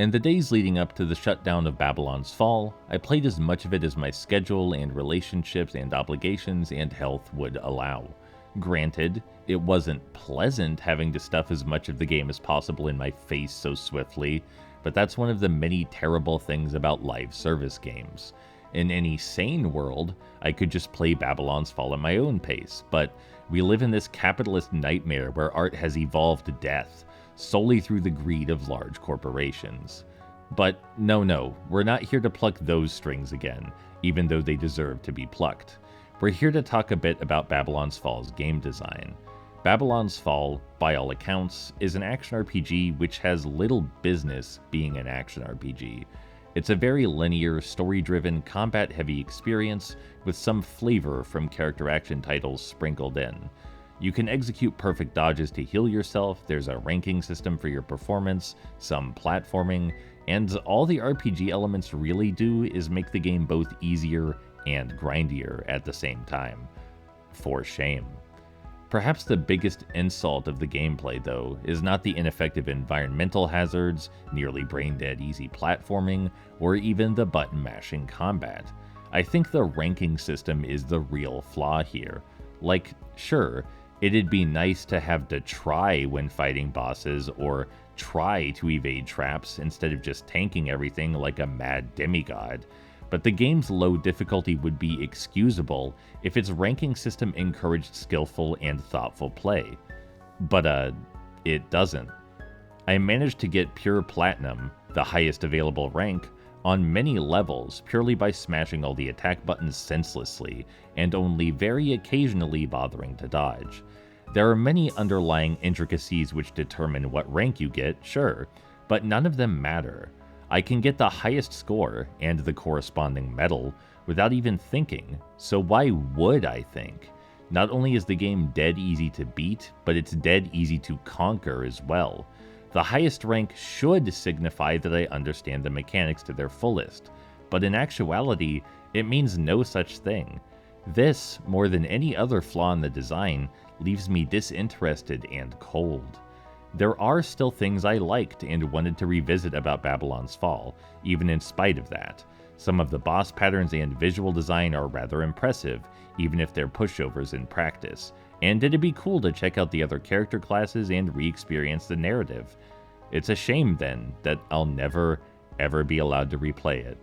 In the days leading up to the shutdown of Babylon's Fall, I played as much of it as my schedule and relationships and obligations and health would allow. Granted, it wasn't pleasant having to stuff as much of the game as possible in my face so swiftly, but that's one of the many terrible things about live service games. In any sane world, I could just play Babylon's Fall at my own pace, but we live in this capitalist nightmare where art has evolved to death, solely through the greed of large corporations. But no, we're not here to pluck those strings again, even though they deserve to be plucked. We're here to talk a bit about Babylon's Fall's game design. Babylon's Fall, by all accounts, is an action RPG which has little business being an action RPG. It's a very linear, story-driven, combat-heavy experience with some flavor from character action titles sprinkled in. You can execute perfect dodges to heal yourself, there's a ranking system for your performance, some platforming, and all the RPG elements really do is make the game both easier and grindier at the same time. For shame. Perhaps the biggest insult of the gameplay, though, is not the ineffective environmental hazards, nearly brain-dead easy platforming, or even the button-mashing combat. I think the ranking system is the real flaw here. Like, sure, it'd be nice to have to try when fighting bosses, or try to evade traps instead of just tanking everything like a mad demigod, but the game's low difficulty would be excusable if its ranking system encouraged skillful and thoughtful play. But it doesn't. I managed to get pure platinum, the highest available rank, on many levels purely by smashing all the attack buttons senselessly and only very occasionally bothering to dodge. There are many underlying intricacies which determine what rank you get, sure, but none of them matter. I can get the highest score and the corresponding medal without even thinking, so why would I think? Not only is the game dead easy to beat, but it's dead easy to conquer as well. The highest rank should signify that I understand the mechanics to their fullest, but in actuality, it means no such thing. This, more than any other flaw in the design, leaves me disinterested and cold. There are still things I liked and wanted to revisit about Babylon's Fall, even in spite of that. Some of the boss patterns and visual design are rather impressive, even if they're pushovers in practice, and it'd be cool to check out the other character classes and re-experience the narrative. It's a shame, then, that I'll never, ever be allowed to replay it.